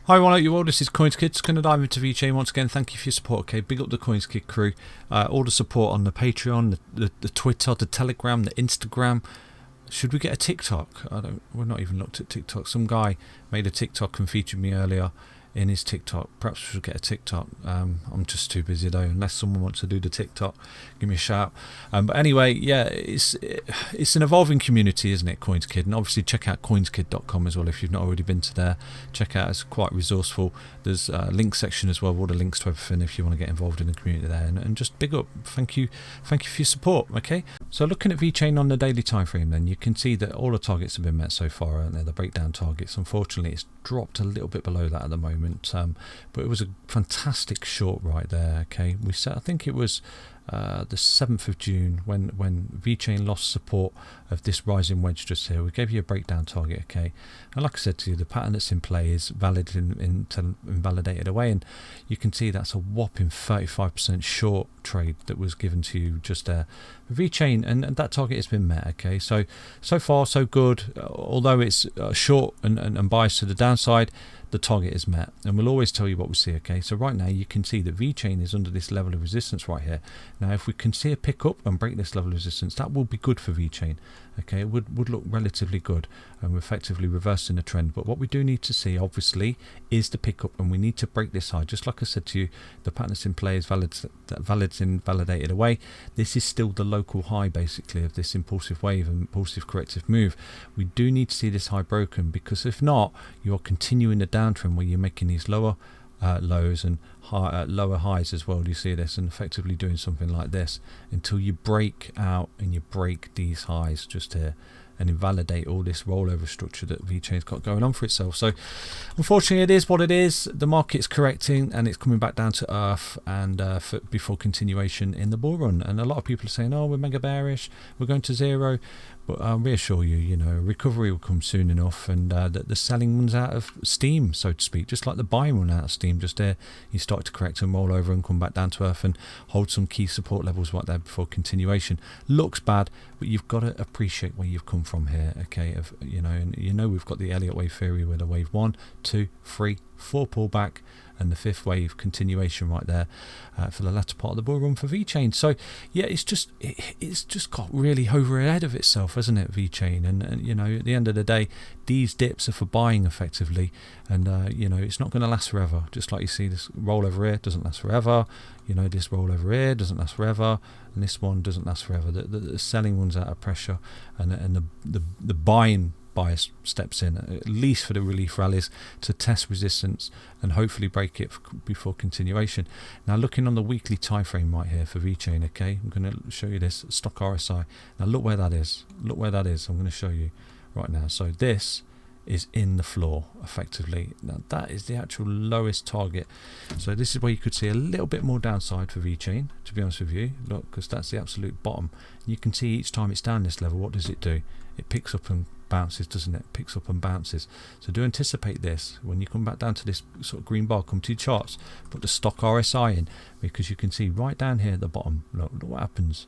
Hi everyone, you all. This is CoinsKid. Just going to dive into VeChain once again. Thank you for your support. Okay, big up the CoinsKid crew. All the support on the Patreon, the Twitter, the Telegram, the Instagram. Should we get a TikTok? We're not even looked at TikTok. Some guy made a TikTok and featured me earlier in his TikTok. Perhaps we should get a TikTok. I'm just too busy though. Unless someone wants to do the TikTok, give me a shout. But anyway, yeah, it's an evolving community, isn't it, CoinsKid? And obviously check out CoinsKid.com as well if you've not already been to there. Check out, it's quite resourceful. There's a link section as well, with all the links to everything if you want to get involved in the community there. And just big up. Thank you for your support. Okay. So looking at VeChain on the daily time frame, then you can see that all the targets have been met so far, aren't they? The breakdown targets. Unfortunately, it's dropped a little bit below that at the moment. But it was a fantastic short right there. Okay, we said, I think it was the 7th of June when VeChain lost support of this rising wedge just here. We gave you a breakdown target, okay, and like I said to you, the pattern that's in play is valid invalidated away, and you can see that's a whopping 35% short trade that was given to you just there. VeChain, and that target has been met. Okay, so far so good. Although it's short and biased to the downside, the target is met, and we'll always tell you what we see. Okay, so right now you can see that VeChain is under this level of resistance right here. Now if we can see a pickup and break this level of resistance, that will be good for VeChain. Okay, it would look relatively good, and we're effectively reversing the trend. But what we do need to see, obviously, is the pickup, and we need to break this high. Just like I said to you, the pattern that's in play is invalidated away. This is still the local high, basically, of this impulsive wave and impulsive corrective move. We do need to see this high broken, because if not, you're continuing the downtrend where you're making these lower lows and lower highs as well. Do you see this? And effectively doing something like this until you break out and you break these highs just here and invalidate all this rollover structure that VeChain's got going on for itself. So unfortunately, it is what it is. The market's correcting and it's coming back down to earth, and before continuation in the bull run. And a lot of people are saying, oh, we're mega bearish, we're going to zero. But I'll reassure you, recovery will come soon enough, and the selling runs out of steam, so to speak, just like the buying run out of steam. Just there, you start to correct and roll over and come back down to earth and hold some key support levels right there before continuation. Looks bad, but you've got to appreciate where you've come from here. Okay, and we've got the Elliott wave theory with a wave 1, 2, 3, 4 pullback, and the 5th wave continuation right there for the latter part of the bull run for VeChain. So yeah, it's just got really over ahead of itself, hasn't it, VeChain? And at the end of the day, these dips are for buying effectively, and it's not going to last forever. Just like you see this rollover here doesn't last forever, this rollover here doesn't last forever, and this one doesn't last forever. The selling runs out of pressure, and the buying bias steps in, at least for the relief rallies, to test resistance and hopefully break it before continuation. Now looking on the weekly time frame right here for VeChain, okay, I'm going to show you this stock RSI. Now look where that is. I'm going to show you right now. So this is in the floor effectively. Now that is the actual lowest target. So this is where you could see a little bit more downside for VeChain, to be honest with you. Look, because that's the absolute bottom. You can see each time it's down this level, what does it do? It picks up and bounces, doesn't it? Picks up and bounces. So do anticipate this when you come back down to this sort of green bar. Come to your charts, put the stock RSI in, because you can see right down here at the bottom, look what happens.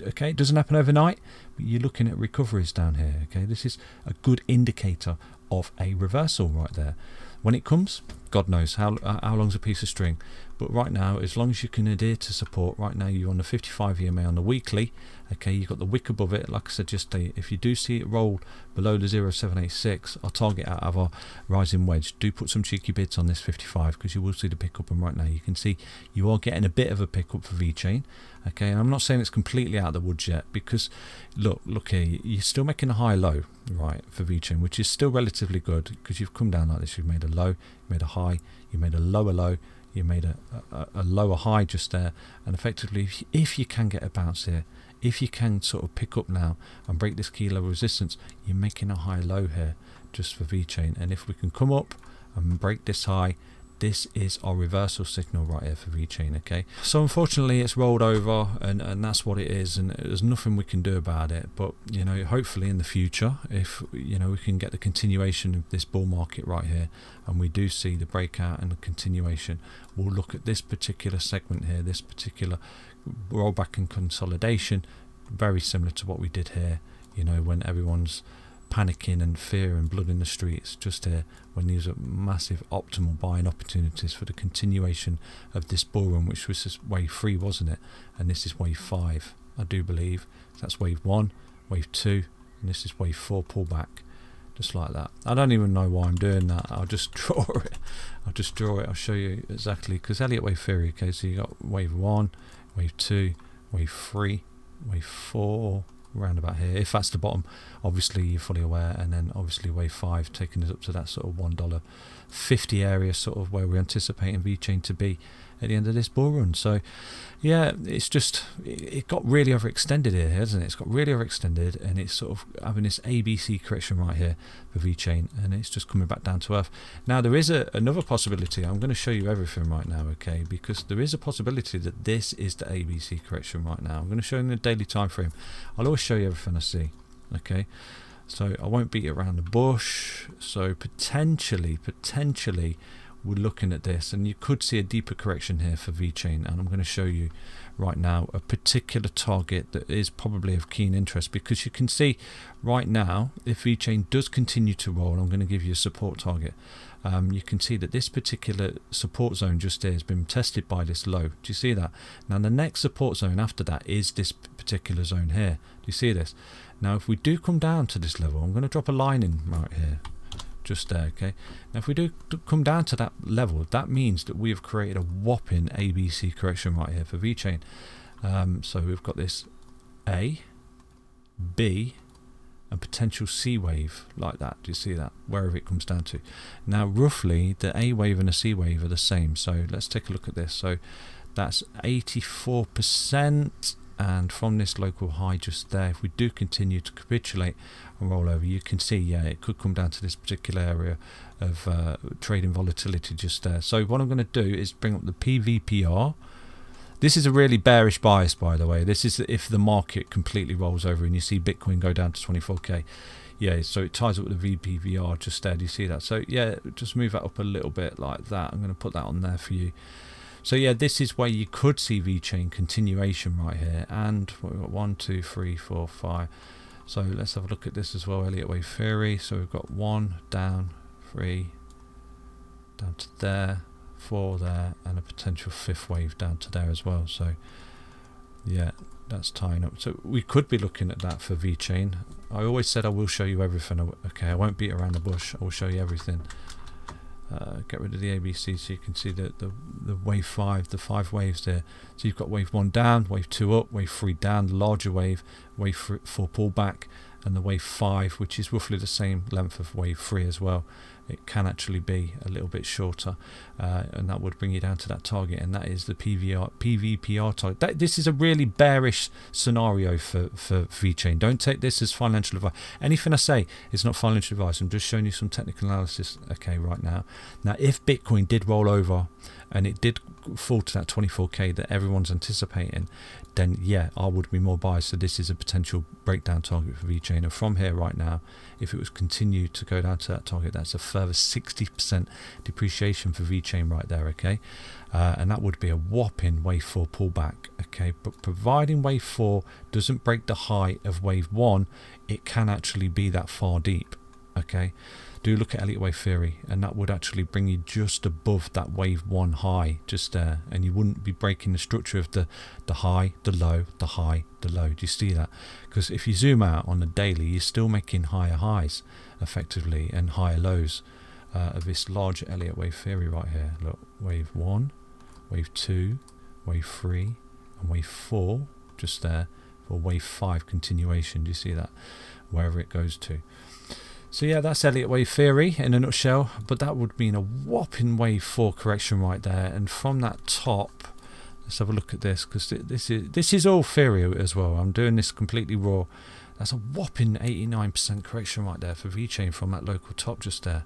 Okay, it doesn't happen overnight, but you're looking at recoveries down here. Okay, this is a good indicator of a reversal right there. When it comes, God knows how long's a piece of string. But right now, as long as you can adhere to support, right now you're on the 55 EMA on the weekly. Okay, you've got the wick above it. Like I said, if you do see it roll below the 0786, I'll target out of our rising wedge. Do put some cheeky bids on this 55, because you will see the pickup. And right now you can see you are getting a bit of a pickup for VeChain. Okay, and I'm not saying it's completely out of the woods yet, because look here, you're still making a high low right for VeChain, which is still relatively good, because you've come down like this. You've made a low, you made a high, you made a lower low, you made a lower high just there, and effectively if you can get a bounce here, if you can sort of pick up now and break this key level resistance, you're making a high low here just for VeChain. And if we can come up and break this high, this is our reversal signal right here for VeChain. Okay, so unfortunately it's rolled over, and that's what it is, and there's nothing we can do about it. But hopefully in the future, if we can get the continuation of this bull market right here, and we do see the breakout and the continuation, we'll look at this particular segment here, this particular rollback and consolidation, very similar to what we did here, when everyone's panicking and fear and blood in the streets just here, when these are massive optimal buying opportunities for the continuation of this bull run, which was just wave 3, wasn't it? And this is wave 5, I do believe. So that's wave 1, wave 2, and this is wave 4 pullback, just like that. I don't even know why I'm doing that. I'll just draw it. I'll show you exactly, because Elliott wave theory. Okay, so you got wave 1, wave 2, wave 3, wave 4, around about here. If that's the bottom, obviously you're fully aware, and then obviously wave 5 taking us up to that sort of $1.50 area, sort of where we're anticipating VeChain to be at the end of this bull run. So yeah, it's just, it got really overextended here, hasn't it? It's got really overextended, and it's sort of having this ABC correction right here for VeChain, and it's just coming back down to earth. Now there is another possibility. I'm going to show you everything right now, okay, because there is a possibility that this is the ABC correction right now. I'm going to show you in the daily time frame. I'll always show you everything I see, okay? So I won't beat it around the bush. So potentially we're looking at this, and you could see a deeper correction here for VeChain, and I'm going to show you right now a particular target that is probably of keen interest, because you can see right now, if VeChain does continue to roll, I'm going to give you a support target. You can see that this particular support zone just here has been tested by this low. Do you see that? Now the next support zone after that is this particular zone here. Do you see this? Now if we do come down to this level, I'm going to drop a line in right here, just there, okay? Now if we do come down to that level, that means that we have created a whopping ABC correction right here for VeChain. So we've got this A, B, and potential C wave like that. Do you see that? Wherever it comes down to. Now roughly the A wave and the C wave are the same. So let's take a look at this. So that's 84%. And from this local high just there, if we do continue to capitulate and roll over, you can see, yeah, it could come down to this particular area of trading volatility just there. So what I'm going to do is bring up the PVPR. This is a really bearish bias, by the way. This is if the market completely rolls over and you see Bitcoin go down to 24k. Yeah, so it ties up with the VPVR just there. Do you see that? So yeah, just move that up a little bit like that. I'm going to put that on there for you. So yeah, this is where you could see VeChain continuation right here. And we've got 1, 2, 3, 4, 5. So let's have a look at this as well, Elliott wave theory. So we've got 1 down, 3 down to there, 4 there, and a potential 5th wave down to there as well. So yeah, that's tying up. So we could be looking at that for VeChain. I always said I will show you everything. Okay, I won't beat around the bush. I will show you everything. Get rid of the ABC so you can see the wave 5, the 5 waves there. So you've got wave 1 down, wave 2 up, wave 3 down, the larger wave 4 pullback, and the wave 5, which is roughly the same length of wave 3 as well. It can actually be a little bit shorter, and that would bring you down to that target, and that is the PVPR target. This is a really bearish scenario for VeChain. Don't take this as financial advice. Anything I say is not financial advice. I'm just showing you some technical analysis, okay, right now. Now, if Bitcoin did roll over and it did fall to that 24k that everyone's anticipating, then yeah, I would be more biased. So this is a potential breakdown target for VeChain. And from here right now, if it was continued to go down to that target, that's a further 60% depreciation for VeChain right there, okay? And that would be a whopping wave 4 pullback, okay? But providing wave 4 doesn't break the high of wave 1, it can actually be that far deep, okay? Do look at Elliott wave theory, and that would actually bring you just above that wave 1 high just there, and you wouldn't be breaking the structure of the high, the low, the high, the low. Do you see that? Because if you zoom out on the daily, you're still making higher highs effectively and higher lows of this large Elliott wave theory right here. Look, wave 1, wave 2, wave 3, and wave 4 just there for wave 5 continuation. Do you see that? Wherever it goes to. So yeah, that's Elliott wave theory in a nutshell, but that would mean a whopping wave 4 correction right there. And from that top, let's have a look at this, because this is all theory as well. I'm doing this completely raw. That's a whopping 89% correction right there for VeChain from that local top just there.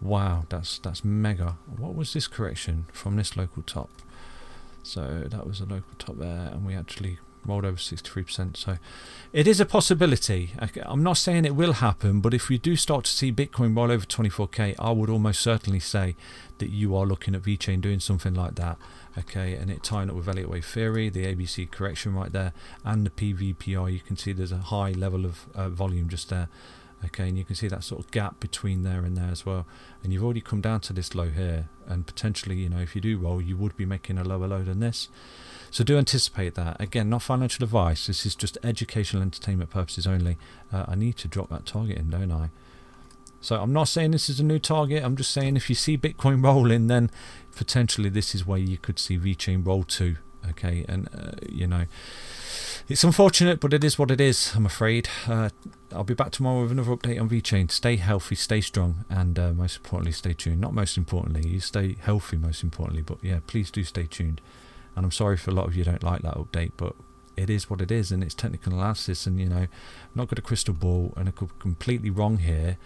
Wow, that's mega. What was this correction from this local top? So that was a local top there, and we actually rolled over 63%. So it is a possibility. I'm not saying it will happen, but if we do start to see Bitcoin roll over 24k, I would almost certainly say that you are looking at VeChain doing something like that, okay? And it tying up with Elliott wave theory, the ABC correction right there, and the PVPR. You can see there's a high level of volume just there, Okay, and you can see that sort of gap between there and there as well, and you've already come down to this low here, and potentially, you know, if you do roll, you would be making a lower low than this. So do anticipate that. Again, not financial advice, this is just educational entertainment purposes only. I need to drop that target in, don't I? So I'm not saying this is a new target, I'm just saying if you see Bitcoin rolling, then potentially this is where you could see VeChain roll to. Okay, and you know, it's unfortunate, but it is what it is, I'm afraid. I'll be back tomorrow with another update on VeChain. Stay healthy, stay strong, and most importantly, stay tuned. Not most importantly, you stay healthy most importantly, but yeah, please do stay tuned. And I'm sorry for a lot of you don't like that update, but it is what it is, and it's technical analysis, and you know, I'm not got a crystal ball, and I could be completely wrong here,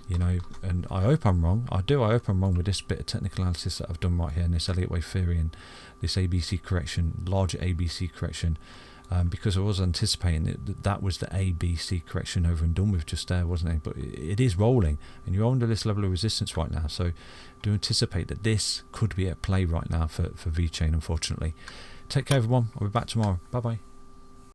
you know, and I hope I'm wrong. I hope I'm wrong with this bit of technical analysis that I've done right here in this Elliott wave theory and this ABC correction, larger ABC correction, because I was anticipating that was the ABC correction over and done with just there, wasn't it? But it is rolling, and you're under this level of resistance right now, so do anticipate that this could be at play right now for VeChain, unfortunately. Take care, everyone. I'll be back tomorrow. Bye bye.